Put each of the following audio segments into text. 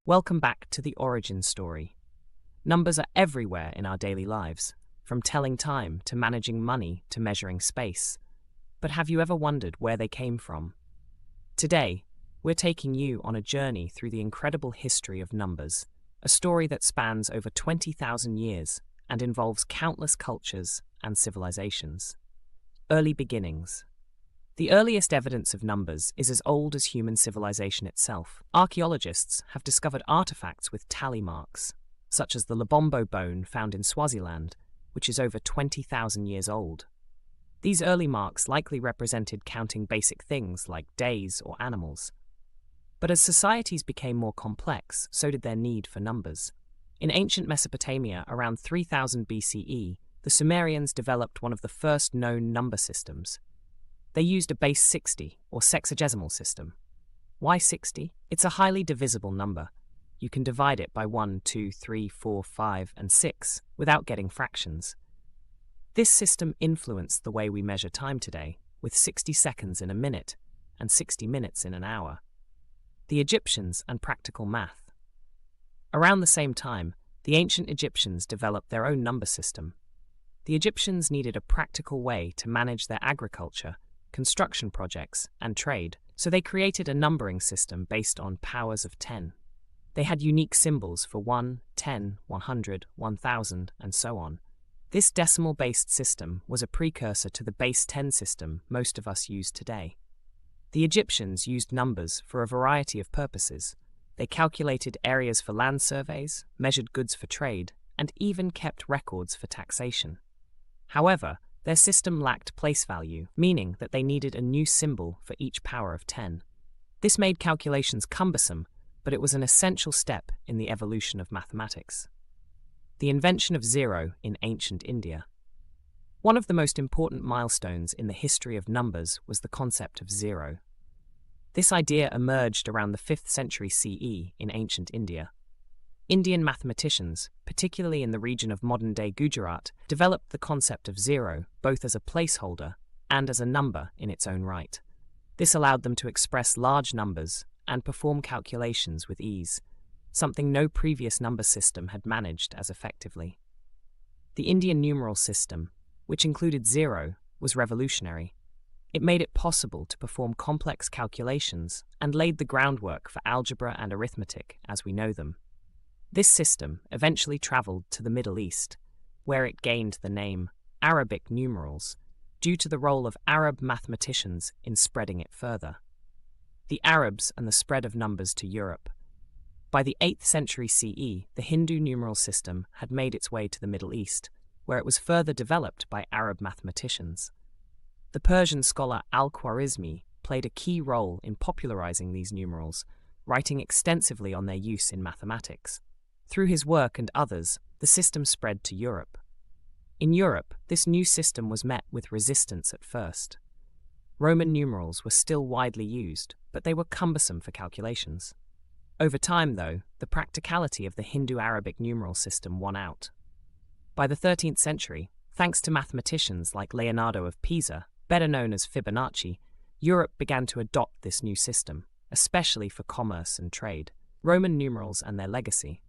Welcome back to the origin story. Numbers are everywhere in our daily lives, from telling time to managing money to measuring space. But have you ever wondered where they came from? Today, we're taking you on a journey through the incredible history of numbers, a story that spans over 20,000 years and involves countless cultures and civilizations. Early beginnings. The earliest evidence of numbers is as old as human civilization itself. Archaeologists have discovered artifacts with tally marks, such as the Lubombo bone found in Swaziland, which is over 20,000 years old. These early marks likely represented counting basic things like days or animals. But as societies became more complex, so did their need for numbers. In ancient Mesopotamia, around 3000 BCE, the Sumerians developed one of the first known number systems. They used a base 60, or sexagesimal system. Why 60? It's a highly divisible number. You can divide it by 1, 2, 3, 4, 5, and 6 without getting fractions. This system influenced the way we measure time today, with 60 seconds in a minute and 60 minutes in an hour. The Egyptians and practical math. Around the same time, the ancient Egyptians developed their own number system. The Egyptians needed a practical way to manage their agriculture, construction projects, and trade, so they created a numbering system based on powers of 10. They had unique symbols for 1, 10, 100, 1000, and so on. This decimal-based system was a precursor to the base 10 system most of us use today. The Egyptians used numbers for a variety of purposes. They calculated areas for land surveys, measured goods for trade, and even kept records for taxation. However, their system lacked place value, meaning that they needed a new symbol for each power of 10. This made calculations cumbersome, but it was an essential step in the evolution of mathematics. The invention of zero in ancient India. One of the most important milestones in the history of numbers was the concept of zero. This idea emerged around the 5th century CE in ancient India. Indian mathematicians, particularly in the region of modern-day Gujarat, developed the concept of zero both as a placeholder and as a number in its own right. This allowed them to express large numbers and perform calculations with ease, something no previous number system had managed as effectively. The Indian numeral system, which included zero, was revolutionary. It made it possible to perform complex calculations and laid the groundwork for algebra and arithmetic as we know them. This system eventually traveled to the Middle East, where it gained the name Arabic numerals, due to the role of Arab mathematicians in spreading it further. The Arabs and the spread of numbers to Europe. By the 8th century CE, the Hindu numeral system had made its way to the Middle East, where it was further developed by Arab mathematicians. The Persian scholar al-Khwarizmi played a key role in popularizing these numerals, writing extensively on their use in mathematics. Through his work and others, the system spread to Europe. In Europe, this new system was met with resistance at first. Roman numerals were still widely used, but they were cumbersome for calculations. Over time, though, the practicality of the Hindu-Arabic numeral system won out. By the 13th century, thanks to mathematicians like Leonardo of Pisa, better known as Fibonacci, Europe began to adopt this new system, especially for commerce and trade. Roman numerals and their legacy.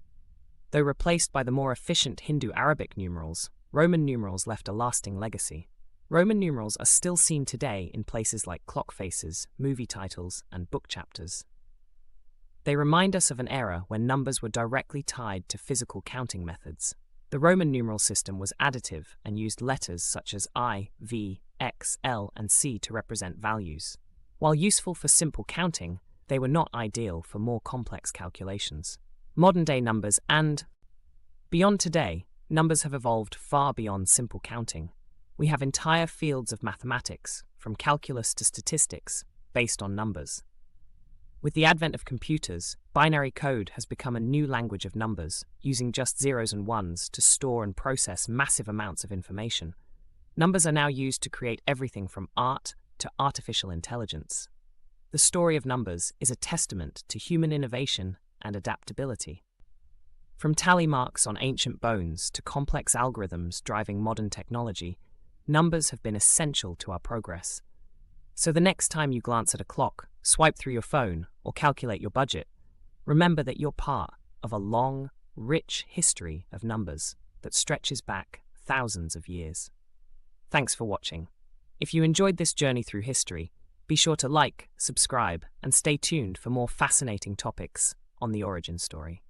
Though replaced by the more efficient Hindu-Arabic numerals, Roman numerals left a lasting legacy. Roman numerals are still seen today in places like clock faces, movie titles, and book chapters. They remind us of an era when numbers were directly tied to physical counting methods. The Roman numeral system was additive and used letters such as I, V, X, L, and C to represent values. While useful for simple counting, they were not ideal for more complex calculations. Modern-day numbers and beyond today, numbers have evolved far beyond simple counting. We have entire fields of mathematics, from calculus to statistics, based on numbers. With the advent of computers, binary code has become a new language of numbers, using just zeros and ones to store and process massive amounts of information. Numbers are now used to create everything from art to artificial intelligence. The story of numbers is a testament to human innovation and adaptability. From tally marks on ancient bones to complex algorithms driving modern technology, numbers have been essential to our progress. So the next time you glance at a clock, swipe through your phone, or calculate your budget, Remember that you're part of a long, rich history of numbers that stretches back thousands of years. Thanks for watching. If you enjoyed this journey through history, be sure to like, subscribe, and stay tuned for more fascinating topics on the origin story.